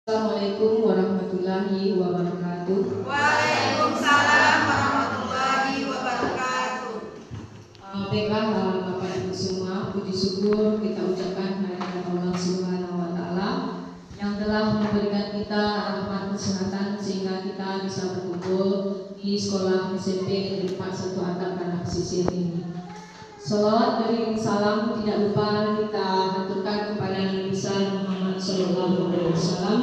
Assalamualaikum warahmatullahi wabarakatuh. Waalaikumsalam warahmatullahi wabarakatuh. Baiklah Bapak Ibu semua, puji syukur kita ucapkan kehadirat Allah Subhanahu wa taala yang telah memberikan kita rahmat kesehatan sehingga kita bisa berkumpul di sekolah SMP Negeri 4 1 Atap Tanah Pesisir ini. Salawat beriring salam tidak lupa kita haturkan kepada Nabi besar Muhammad Sallallahu Alaihi Wasallam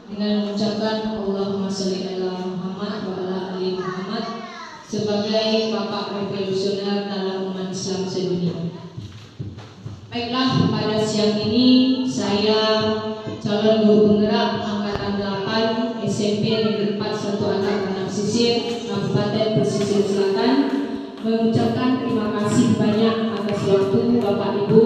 dengan mengucapkan Allahumma sholli ala Muhammad wa ala ali Muhammad sebagai bapak revolusioner dalam umat Islam sedunia. Baiklah, pada siang ini saya calon guru penggerak angkatan 8 SMP Negeri 4 1 Atap Tanah Pesisir Kabupaten Pesisir Selatan mengucapkan terima kasih banyak atas waktu Bapak Ibu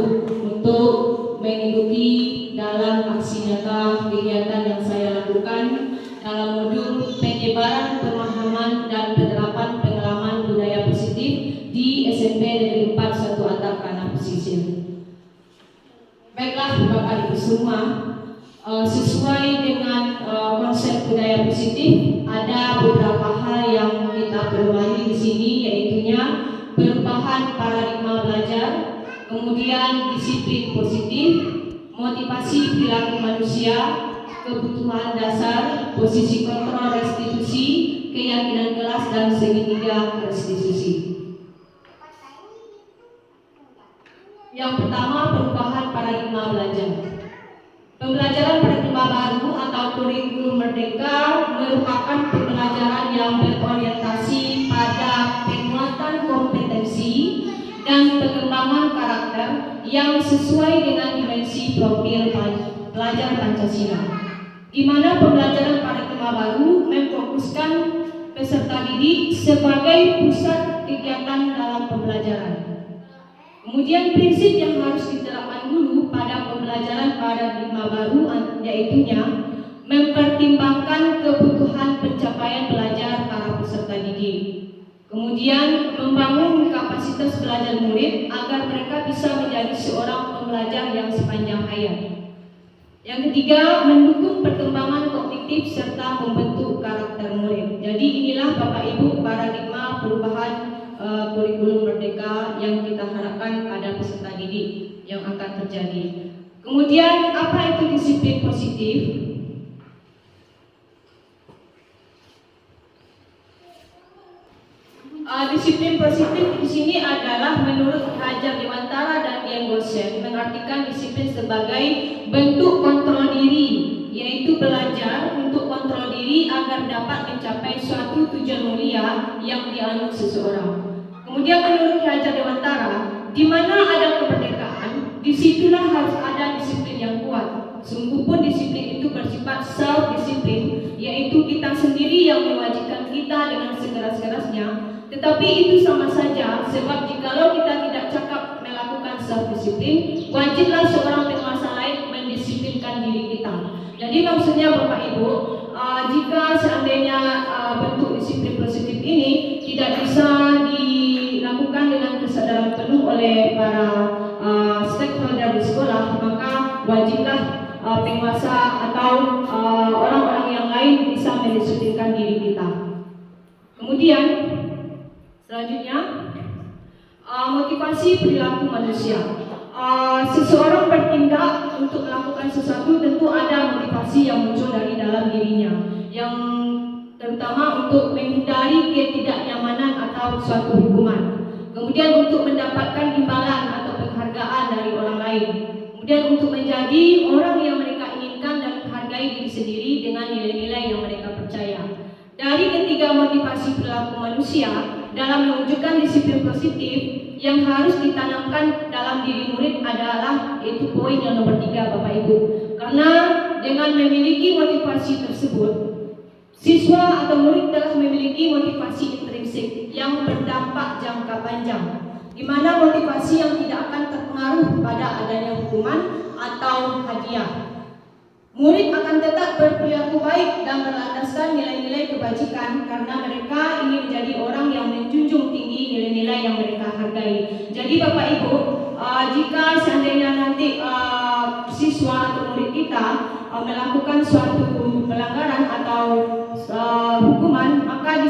untuk mengikuti dalam aksi nyata kegiatan yang saya lakukan dalam modul penyebaran pemahaman dan penerapan pengalaman budaya positif di SMP Negeri 4 1 Atap Tanah Pesisir. Baiklah Bapak Ibu semua, sesuai dengan konsep budaya positif, ada beberapa hal yang kita perbaiki di sini, yaitunya perubahan paradigma belajar, kemudian disiplin positif, motivasi perilaku manusia, kebutuhan dasar, posisi kontrol restitusi, keyakinan kelas dan segitiga restitusi. Yang pertama, perubahan paradigma belajar. Pembelajaran paradigma baru atau kurikulum merdeka merupakan pembelajaran yang berorientasi pada penguatan kompetensi dan pengembangan karakter yang sesuai dengan dimensi profil pelajar Pancasila, di mana pembelajaran paradigma baru memfokuskan peserta didik sebagai pusat kegiatan dalam pembelajaran. Kemudian prinsip yang harus diterapkan guru pada pembelajaran paradigma baru yaitunya mempertimbangkan kebutuhan pencapaian belajar para peserta didik. Kemudian membangun kapasitas belajar murid agar mereka bisa menjadi seorang pembelajar yang sepanjang hayat. Yang ketiga, mendukung perkembangan kognitif serta membentuk karakter murid. Jadi inilah Bapak Ibu paradigma perubahan kurikulum merdeka yang kita harapkan pada peserta didik yang akan terjadi. Kemudian apa itu disiplin positif? Disiplin positif di sini adalah menurut Hajar Dewantara dan Dian Gosen mengartikan disiplin sebagai bentuk kontrol diri, yaitu belajar untuk kontrol diri agar dapat mencapai suatu tujuan mulia yang dianut seseorang. Kemudian menurut Hajar Dewantara, di mana ada kemerdekaan, disitulah harus ada disiplin yang kuat. Sungguh pun disiplin itu bersifat self-disiplin, yaitu kita sendiri yang mewajibkan kita dengan sekeras-kerasnya. Tetapi itu sama saja, sebab jikalau kita tidak cakap melakukan self-disiplin, wajiblah seorang penguasa lain mendisiplinkan diri kita. Jadi maksudnya Bapak Ibu, jika seandainya bentuk disiplin positif ini tidak bisa dilakukan dengan kesadaran penuh oleh para stakeholder di sekolah, maka wajiblah penguasa atau orang-orang yang lain bisa mendisiplinkan diri kita. Kemudian selanjutnya, motivasi perilaku manusia. Seseorang bertindak untuk melakukan sesuatu tentu ada motivasi yang muncul dari dalam dirinya, yang terutama untuk menghindari ketidaknyamanan atau suatu hukuman. Kemudian untuk mendapatkan imbalan atau penghargaan dari orang lain. Kemudian untuk menjadi orang yang mereka inginkan dan menghargai diri sendiri dengan nilai-nilai yang mereka percaya. Dari ketiga motivasi perilaku manusia, dalam mewujudkan disiplin positif yang harus ditanamkan dalam diri murid adalah yaitu poin yang nomor 3 Bapak Ibu. Karena dengan memiliki motivasi tersebut, siswa atau murid telah memiliki motivasi intrinsik yang berdampak jangka panjang, di mana motivasi yang tidak akan terpengaruh pada adanya hukuman atau hadiah. Murid akan tetap berperilaku baik dan berlandaskan nilai-nilai kebajikan karena mereka ingin menjadi orang yang menjunjung tinggi nilai-nilai yang mereka hargai. Jadi Bapak Ibu, jika seandainya nanti siswa atau murid kita melakukan suatu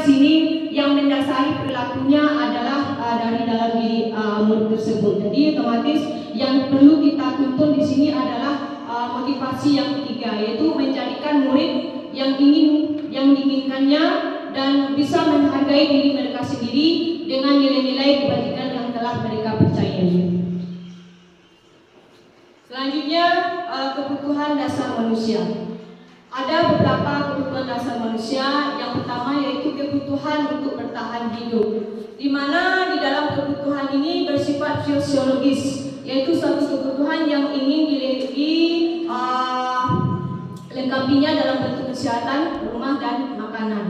sini yang mendasari perilakunya adalah dari dalam diri murid tersebut. Jadi otomatis yang perlu kita tuntun di sini adalah motivasi yang ketiga, yaitu menjadikan murid yang diinginkannya dan bisa menghargai diri mereka sendiri dengan nilai-nilai kebajikan yang telah mereka percayai. Selanjutnya, kebutuhan dasar manusia. Ada beberapa kebutuhan dasar manusia. Yang pertama yaitu kebutuhan untuk bertahan hidup, di mana di dalam kebutuhan ini bersifat fisiologis, yaitu suatu kebutuhan yang ingin dilengkapinya dalam bentuk kesehatan, rumah, dan makanan.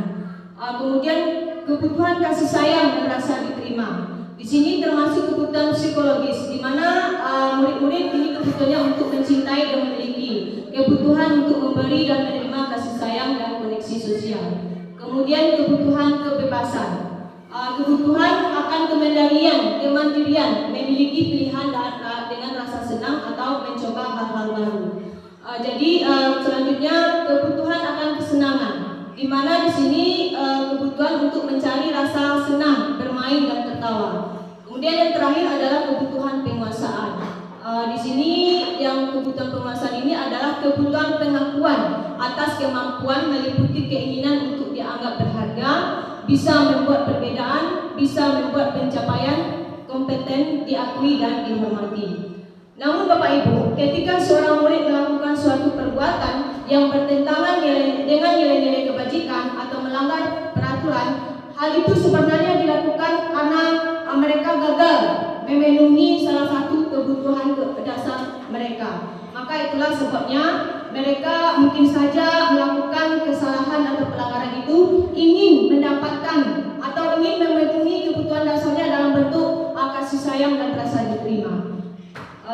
Kemudian kebutuhan kasih sayang dan rasa diterima. Di sini termasuk kebutuhan psikologis, di mana murid-murid ini kebutuhannya untuk mencintai dan memiliki, kebutuhan untuk memberi dan menerima kasih sayang dan koneksi sosial. Kemudian kebutuhan kebebasan, kebutuhan akan kemandirian, memiliki pilihan dengan rasa senang atau mencoba hal-hal baru. Jadi selanjutnya kebutuhan akan kesenangan, di mana di sini kebutuhan untuk mencari rasa senang, bermain dan tertawa. Kemudian yang terakhir adalah kebutuhan penguasaan. Di sini yang kebutuhan penguasaan ini adalah kebutuhan pengakuan atas kemampuan, meliputi keinginan untuk dianggap berharga, bisa membuat perbedaan, bisa membuat pencapaian, kompeten, diakui dan dihormati. Namun Bapak Ibu, ketika seorang murid melakukan suatu perbuatan yang bertentangan dengan nilai-nilai kebajikan atau melanggar peraturan, hal itu sebenarnya dilakukan karena mereka gagal memenuhi salah satu kebutuhan dasar mereka. Maka itulah sebabnya mereka mungkin saja melakukan kesalahan atau pelanggaran itu ingin mendapatkan atau ingin memenuhi kebutuhan dasarnya dalam bentuk kasih sayang dan rasa diterima.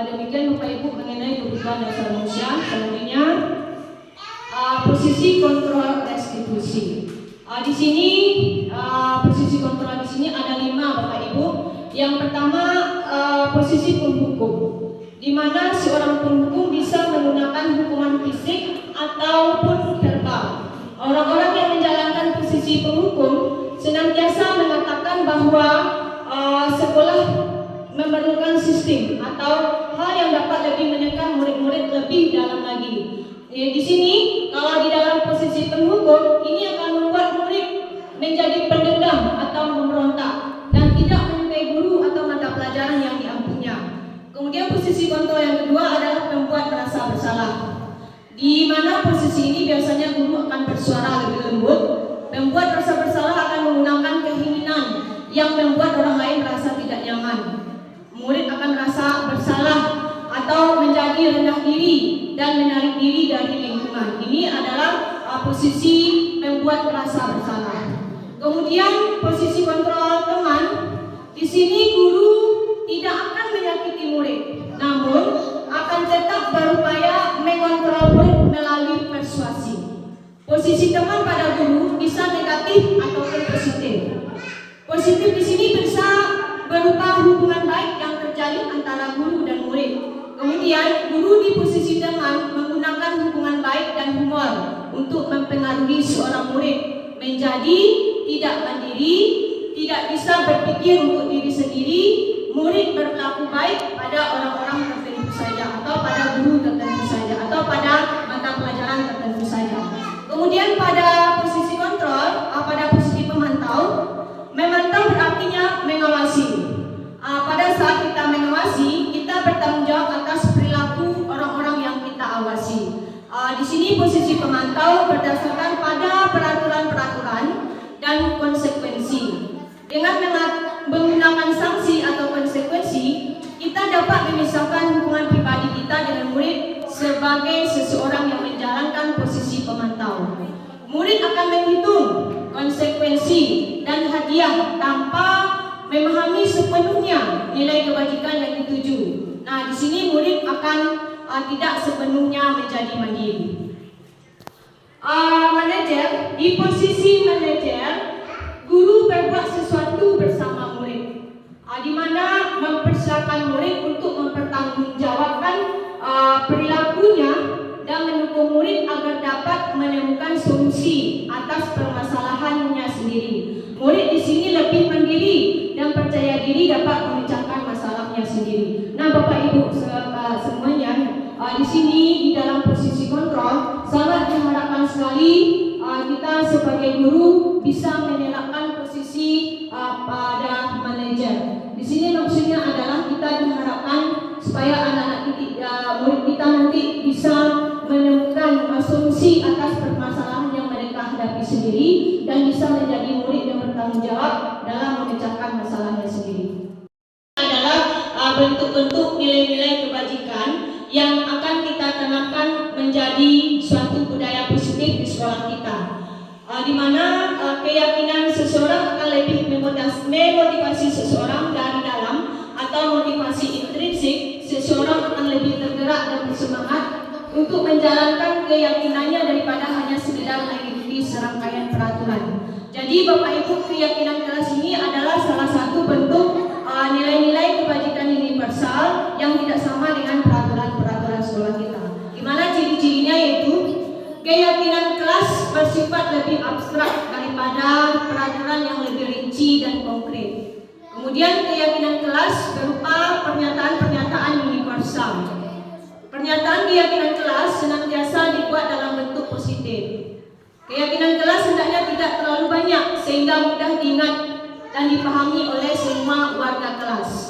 Demikian Bapak Ibu mengenai kebutuhan dasar manusia. Selanjutnya posisi kontrol restitusi. Di sini posisi kontrol di sini ada 5 Bapak Ibu. Yang pertama posisi penghukum, di mana seorang penghukum bisa menggunakan hukuman fisik ataupun verbal. Orang-orang yang menjalankan posisi penghukum senantiasa mengatakan bahwa sekolah memerlukan sistem atau hal yang dapat lebih menekan murid-murid lebih dalam lagi. Di sini kalau di dalam posisi penghukum ini akan membuat murid menjadi pendendam atau memberontak dan tidak menyukai guru atau mata pelajaran yang diampunya. Kemudian posisi kontrol yang kedua adalah membuat merasa bersalah, di mana posisi ini biasanya guru akan bersuara lebih lembut. Membuat rasa bersalah akan menggunakan keinginan yang membuat orang lain merasa tidak nyaman. Murid akan merasa bersalah atau menjadi rendah diri dan menarik diri dari lingkungan. Ini adalah posisi membuat merasa bersalah. Kemudian posisi kontrol teman, di sini guru tidak akan menyakiti murid, namun akan tetap berupaya mengontrol murid melalui persuasi. Posisi teman pada guru bisa negatif ataupun positif. Positif di sini bisa berupa hubungan baik yang terjalin antara guru dan murid. Kemudian guru di posisi teman menggunakan hubungan baik dan humor untuk mempengaruhi seorang murid menjadi tidak mandiri, tidak bisa berpikir untuk diri sendiri. Murid berlaku baik pada orang-orang tertentu saja, atau pada guru tertentu saja, atau pada mata pelajaran tertentu saja. Kemudian pada posisi kontrol, pada posisi pemantau, memantau berartinya mengawasi. Pada saat kita mengawasi, kita bertanggung jawab atas perilaku orang-orang yang kita awasi. Di sini posisi pemantau berdasarkan pada peraturan-peraturan dan konsekuensi. Dengan menggunakan sanksi atau konsekuensi, kita dapat memisahkan hubungan pribadi kita dengan murid sebagai seseorang yang menjalankan posisi pemantau. Murid akan menghitung konsekuensi dan hadiah tanpa memahami sepenuhnya nilai kebajikan yang dituju. Nah, di sini murid akan tidak sepenuhnya menjadi mandiri. Manajer, di posisi manajer, guru berbuat sesuatu bersama murid, di mana mempersiapkan murid untuk mempertanggungjawabkan perilakunya dan mendukung murid agar dapat menemukan solusi atas permasalahannya sendiri. sendiri. Murid di sini lebih mandiri dan percaya diri dapat memecahkan masalahnya sendiri. Nah, Bapak Ibu semuanya, di sini di dalam posisi kontrol sangat diharapkan sekali kita sebagai guru bisa menelakkan posisi pada manajer. Di sini maksudnya adalah kita diharapkan supaya anak-anak murid kita nanti bisa menemukan solusi atas permasalahan yang mereka hadapi sendiri dan bisa menjadi murid yang bertanggung jawab dalam memecahkan masalahnya sendiri. Adalah bentuk-bentuk nilai-nilai kebajikan yang akan kita tanamkan menjadi suatu budaya positif di sekolah kita, di mana keyakinan seseorang akan lebih memotivasi seseorang dari dalam, atau motivasi intrinsik seseorang akan lebih tergerak dan bersemangat untuk menjalankan keyakinannya daripada hanya sekedar mengikuti serangkaian peraturan. Jadi Bapak Ibu, keyakinan kelas ini adalah salah satu bentuk nilai-nilai kebajikan universal yang tidak sama dengan peraturan-peraturan sekolah kita. Gimana ciri-cirinya? Yaitu keyakinan kelas bersifat lebih abstrak daripada peraturan yang lebih rinci dan konkret. Kemudian keyakinan kelas berupa pernyataan-pernyataan universal. Pernyataan keyakinan kelas senantiasa dibuat dalam bentuk positif. Keyakinan kelas hendaknya tidak terlalu banyak sehingga mudah diingat dan dipahami oleh semua warga kelas.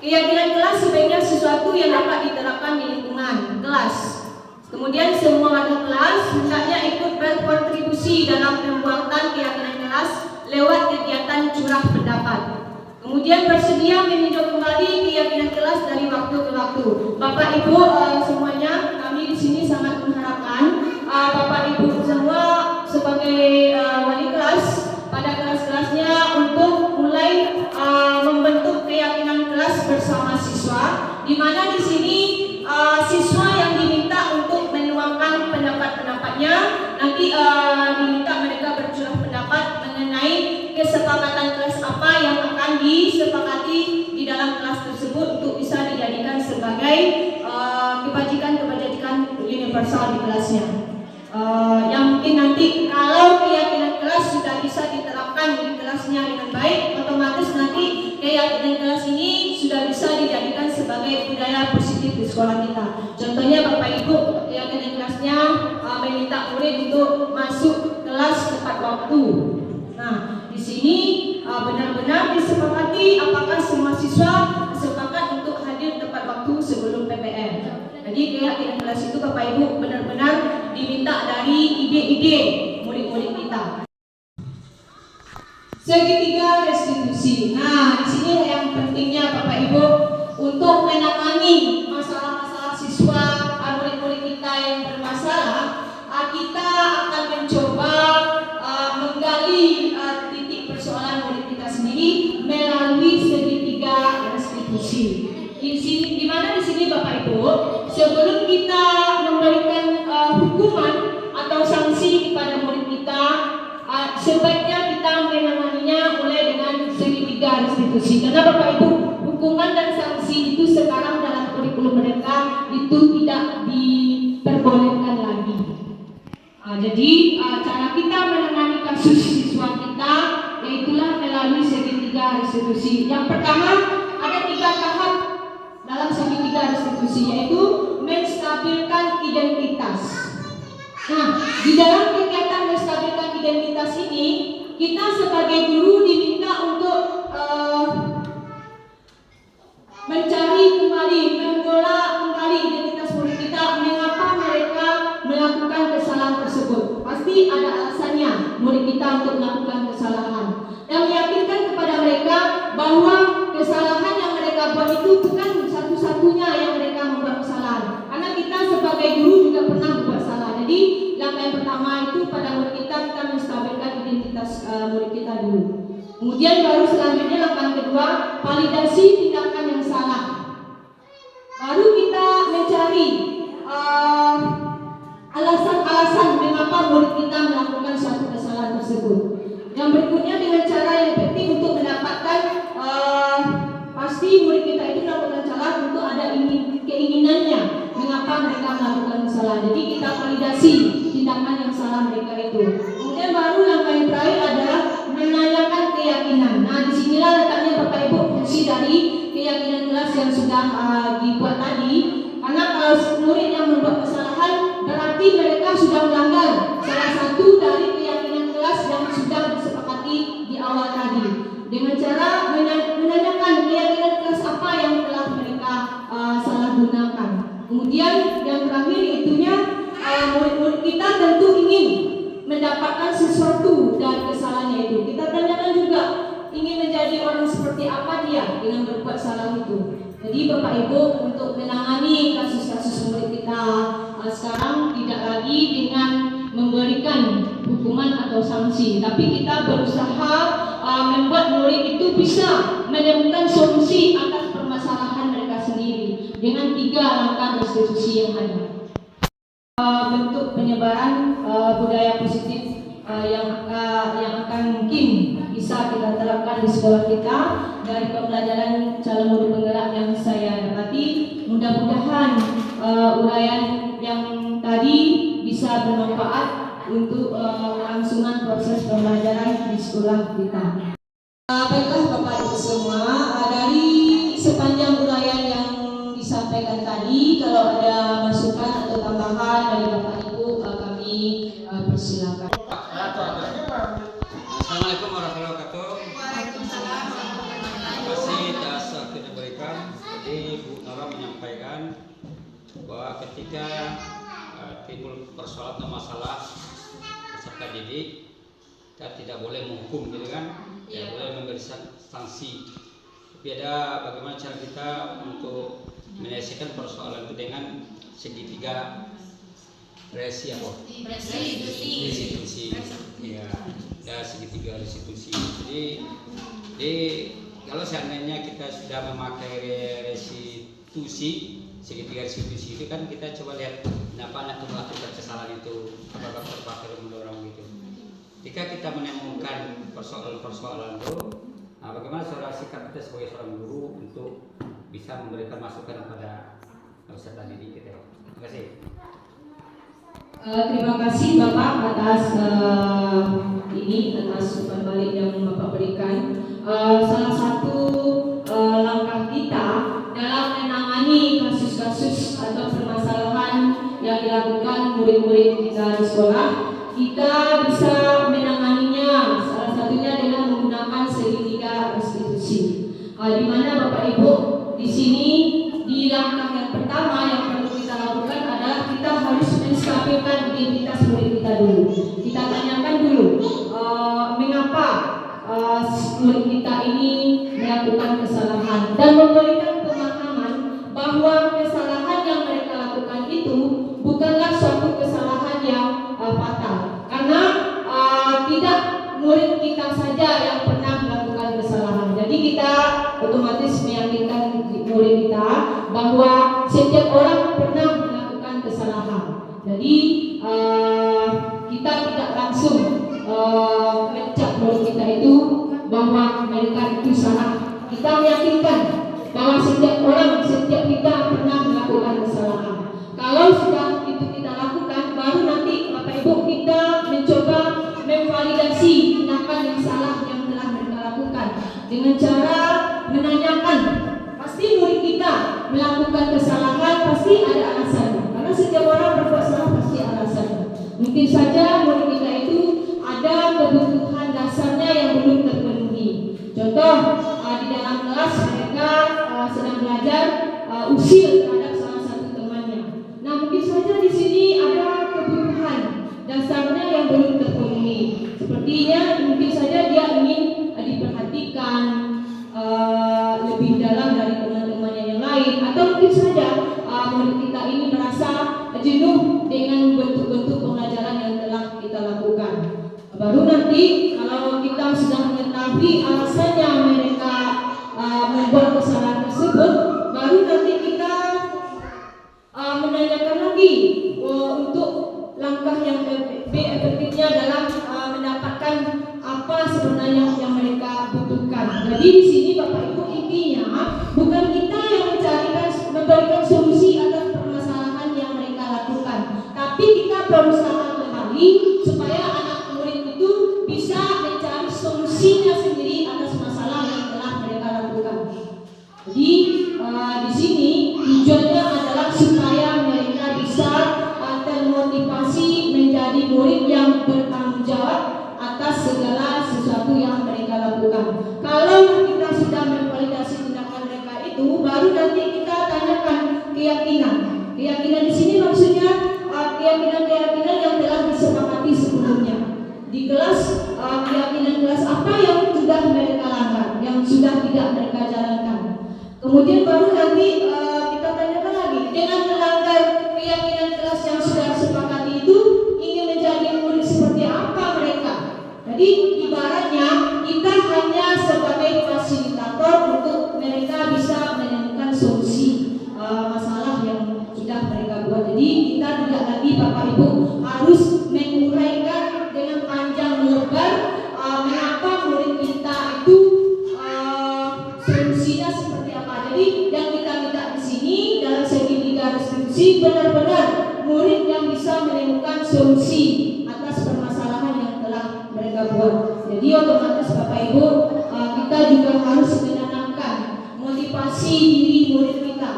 Keyakinan kelas sebaiknya sesuatu yang dapat diterapkan di lingkungan kelas. Kemudian semua warga kelas hendaknya ikut berkontribusi dalam pembuatan keyakinan kelas lewat kegiatan curah pendapat. Kemudian bersedia meninjau kembali keyakinan kelas dari waktu ke waktu. Bapak Ibu semuanya, kami di sini sangat mengharapkan Bapak Ibu semua sebagai wali kelas pada kelas-kelasnya untuk mulai membentuk keyakinan kelas bersama siswa, di mana di sini siswa yang diminta untuk menuangkan pendapat-pendapatnya, nanti diminta mereka bercurah pendapat mengenai kesepakatan kelas apa yang akan disepakati di dalam kelas tersebut untuk bisa dijadikan sebagai kebajikan-kebajikan universal di kelasnya. Yang mungkin nanti kalau keyakinan kelas sudah bisa diterapkan di kelasnya dengan baik, otomatis nanti keyakinan kelas ini sudah bisa dijadikan sebagai budaya positif di sekolah kita. Contohnya Bapak Ibu, keyakinan kelasnya meminta murid untuk masuk kelas tepat waktu. Nah, di sini benar-benar disepakati apakah semua siswa sepakat untuk hadir tepat waktu sebelum PPR. Jadi keyakinan kelas itu Bapak Ibu benar-benar diminta dari ide-ide murid-murid kita. Segitiga restitusi. Nah, di sini yang pentingnya Bapak Ibu untuk menangani masalah-masalah siswa murid-murid kita yang bermasalah, kita akan mencoba menggali titik persoalan murid kita sendiri melalui segitiga restitusi. Di mana di sini Bapak Ibu, sebelum kita memberikan hukuman atau sanksi kepada murid kita, sebaiknya kita menanganinya mulai dengan segitiga restitusi. Karena Bapak Ibu, hukuman dan sanksi itu sekarang dalam kurikulum mereka itu tidak diperbolehkan lagi. Jadi cara kita menangani kasus siswa kita yaitulah melalui segitiga restitusi. Yang pertama, ada 3 tahap dalam segitiga restitusi, yaitu menstabilkan identitas. Nah, di dalam kegiatan menstabilkan identitas ini, kita sebagai guru diminta untuk mencari kembali, mengolah kembali identitas murid kita, mengapa mereka melakukan kesalahan tersebut. Pasti ada alasannya murid kita untuk melakukan kesalahan, dan meyakinkan kepada mereka bahwa kesalahan yang mereka buat itu bukan satu-satunya yang mereka membuat kesalahan. Karena kita sebagai guru juga pernah membuat salah. Jadi langkah yang pertama itu pada murid kita menstabilkan identitas murid kita dulu. Kemudian baru selanjutnya langkah kedua, validasi tindakan yang salah. Baru kita mencari alasan-alasan mengapa murid kita melakukan suatu kesalahan tersebut. Yang berikutnya dengan cara yang efektif untuk mendapatkan pasti murid kita itu melakukan salah, tentu ada keinginannya mengapa mereka melakukan kesalahan. Jadi kita validasi tindakan yang salah mereka itu. Kemudian baru langkah yang terakhir adalah sudah dibuat tadi, karena kalau murid yang membuat kesalahan berarti mereka sudah melanggar salah satu dari keyakinan kelas yang sudah disepakati di awal tadi, dengan cara menanyakan keyakinan kelas apa yang telah mereka salah gunakan. Kemudian yang terakhir itunya murid-murid kita tentu ingin mendapatkan sesuatu dari kesalahannya itu. Kita tanyakan juga ingin menjadi orang seperti apa dia dengan berbuat salah itu. Jadi Bapak Ibu, untuk menangani kasus-kasus murid kita sekarang tidak lagi dengan memberikan hukuman atau sanksi, tapi kita berusaha membuat murid itu bisa menemukan solusi atas permasalahan mereka sendiri dengan 3 langkah restitusi yang ada. Bentuk penyebaran budaya positif yang akan mungkin bisa kita terapkan di sekolah kita dari pembelajaran calon guru penggerak yang saya dapati. Mudah-mudahan uraian yang tadi bisa bermanfaat untuk kelangsungan proses pembelajaran di sekolah kita. Baiklah Bapak Ibu semua, dari sepanjang uraian yang disampaikan tadi, kalau ada masukan atau tambahan dari Bapak Ibu, kami persilakan. Assalamualaikum warahmatullahi wabarakatuh. Waalaikumsalam warahmatullahi Terima kasih atas waktu yang diberikan. Jadi Bu Nora menyampaikan bahwa ketika timbul persoalan atau masalah peserta didik, kita tidak boleh menghukum, gitu kan? Tidak boleh memberi sanksi. Tapi ada bagaimana cara kita untuk menyelesaikan persoalan itu dengan segitiga restitusi. Ya, segitiga restitusi. Jadi kalau seandainya kita sudah memakai restitusi, segitiga restitusi itu kan kita coba lihat kenapa anak melakukan kesalahan itu, apakah terpakai mendorong gitu. Jika kita menemukan persoalan-persoalan itu, bagaimana saudara sikap kita sebagai seorang guru untuk bisa memberikan masukan kepada peserta didik kita. Terima kasih. Terima kasih Bapak atas umpan balik yang Bapak berikan. Salah satu langkah kita dalam menangani kasus-kasus atau permasalahan yang dilakukan murid-murid kita di sekolah, kita bisa menanganinya salah satunya dengan menggunakan segitiga restitusi. Di mana Bapak Ibu di sini di langkah yang pertama yang perlu kita lakukan adalah kita harus menstabilkan identitas murid kita dulu. Kita tanyakan dulu mengapa murid kita ini melakukan kesalahan dan memberikan pemahaman bahwa kesalahan yang mereka lakukan itu bukanlah suatu kesalahan yang fatal, karena tidak murid kita saja yang pernah melakukan kesalahan. Jadi kita otomatis meyakinkan murid kita bahwa setiap orang pernah melakukan kesalahan. Jadi kita tidak langsung mencap murid kita itu bahwa mereka itu salah. Kita meyakinkan bahwa setiap kita pernah melakukan kesalahan. Kalau sudah itu kita lakukan, baru nanti Bapak Ibu kita mencoba memvalidasi tindakan yang salah yang telah mereka lakukan dengan cara menanyakan. Pasti murid kita melakukan kesalahan pasti ada alasannya, karena setiap orang berbuat salah pasti ada alasannya. Mungkin saja murid kita itu ada kebutuhan dasarnya yang belum terpenuhi. Contoh, di dalam kelas mereka sedang belajar usil terhadap salah satu temannya. Nah, mungkin saja di sini ada kebutuhan dasarnya yang belum terpenuhi. Sepertinya mungkin saja dia ingin diperhatikan lebih dalam dari teman-temannya yang lain, atau mungkin saja murid kita ini merasa jenuh dengan bentuk-bentuk pembelajaran yang telah kita lakukan. Baru nanti kalau kita sudah mengetahui alasannya mereka membuat kesalahan tersebut, baru nanti kita menanyakan lagi untuk langkah yang efektifnya dalam mendapatkan apa sebenarnya yang mereka butuhkan. Jadi di sini Bapak Ibu intinya bukan kita yang memberikan solusi atas permasalahan yang mereka lakukan, tapi kita berusaha kembali supaya anak murid itu bisa mencari solusinya sendiri atas masalah yang telah mereka lakukan. Jadi Di sini tujuannya adalah supaya mereka bisa termotivasi menjadi murid yang bertanggung jawab atas segala sesuatu yang mereka lakukan. Kalau kita sudah memvalidasi tindakan mereka itu, baru nanti kita tanyakan keyakinan. Keyakinan di sini maksudnya keyakinan yang telah disepakati sebelumnya. Di kelas keyakinan kelas apa yang sudah mereka langgar, yang sudah tidak mereka jalankan. Kemudian baru nanti kita tanyakan lagi, dengan melanggar keyakinan kelas yang sudah sepakati itu, ingin menjadi murid seperti apa mereka. Jadi ibaratnya kita hanya sebagai fasilitator untuk mereka bisa menemukan solusi masalah yang sudah mereka buat. Jadi kita tidak lagi Bapak Ibu harus menguraikan dengan panjang lebar mengapa murid kita itu solusinya seperti apa. Jadi yang kita minta di sini dalam segitiga restitusi benar-benar murid yang bisa menemukan solusi atas permasalahan yang telah mereka buat. Jadi otomatis Bapak Ibu kita juga harus menanamkan motivasi diri murid kita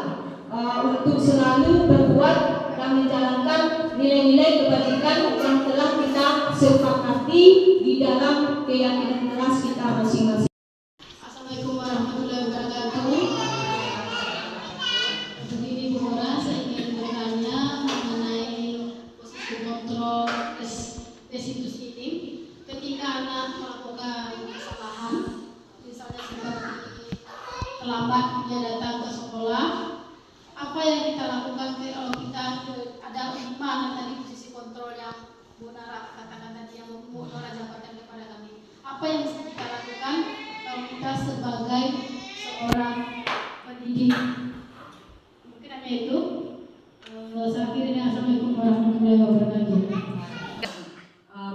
untuk selalu berbuat dan menjalankan nilai-nilai kebajikan yang telah kita sepakati di dalam keyakinan kelas kita masing-masing. Assalamualaikum warahmatullahi wabarakatuh. Begini Bu Hora, saya ingin bertanya mengenai posisi kontrol restitusi tim ketika anak melakukan kesalahan, misalnya seperti terlambat dia datang ke sekolah. Apa yang kita lakukan kalau kita ada mana tadi posisi kontrol yang Bu Nara katakan tadi yang Bu Nara jabarkan kepada kami? Apa yang bisa kita lakukan kalau kita sebagai seorang pendidik? Mungkin hanya itu. Saya akhirnya assalamualaikum warahmatullahi wabarakatuh.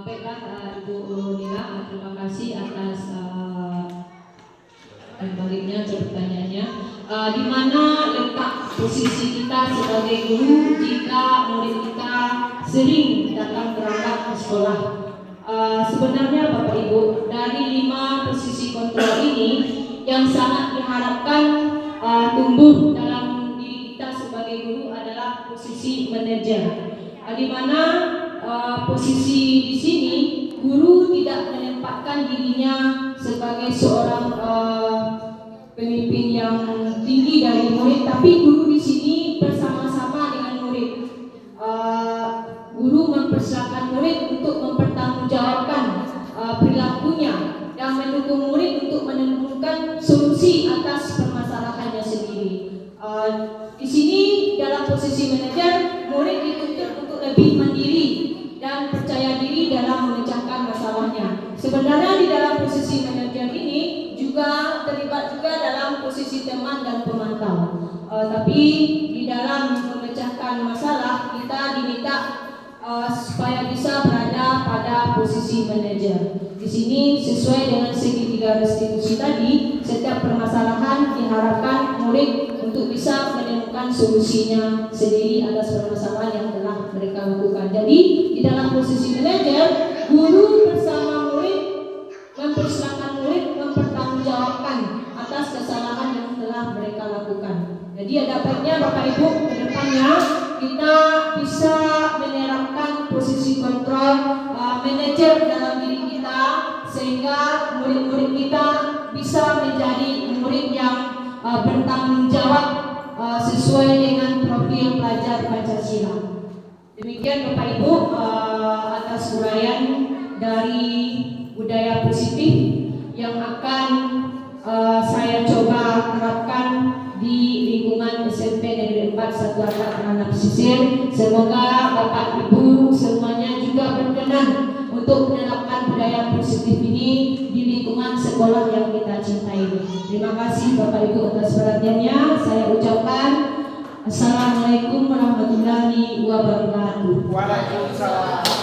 Baiklah Ibu Nila, terima kasih atas baliknya pertanyaannya. Di mana letak posisi kita sebagai guru jika murid kita sering datang terlambat ke sekolah? Sebenarnya Bapak Ibu, dari 5 posisi kontrol ini yang sangat diharapkan tumbuh dalam diri kita sebagai guru adalah posisi manajer. Di mana posisi di sini guru tidak menempatkan dirinya sebagai seorang pemimpin yang tinggi dari murid, tapi guru di sini bersama-sama dengan murid. Guru mempersiapkan murid untuk mempertanggungjawabkan perilakunya dan mendukung murid untuk menemukan solusi atas permasalahannya sendiri. Di sini dalam posisi manajer, murid dituntut untuk lebih mandiri dan percaya diri dalam memecahkan masalahnya. Sebenarnya di dalam posisi manajer ini juga terlibat juga dalam posisi teman dan pemantau. Tapi di dalam memecahkan masalah kita diminta supaya bisa berada pada posisi manajer. Di sini sesuai dengan segitiga restitusi tadi, setiap permasalahan diharapkan murid untuk bisa menemukan solusinya sendiri atas permasalahan yang telah mereka lakukan. Jadi di dalam posisi manajer, guru bersama murid mempersilahkan murid mempertanggungjawabkan atas kesalahan yang telah mereka lakukan. Jadi ada baiknya Bapak Ibu ke depannya kita bisa menerapkan posisi kontrol manajer dalam diri kita sehingga murid-murid kita bisa menjadi murid yang bertanggung jawab sesuai dengan profil pelajar Pancasila. Demikian Bapak Ibu atas uraian dari budaya positif yang akan saya coba terapkan di lingkungan SMP Negeri 4 Satu Atap Anak Pesisir. Semoga Bapak Ibu semuanya juga berkenan untuk menerapkan budaya positif ini di lingkungan sekolah yang kita cintai. Terima kasih Bapak Ibu atas perhatiannya. Saya ucapkan Assalamualaikum warahmatullahi wabarakatuh. Waalaikumsalam.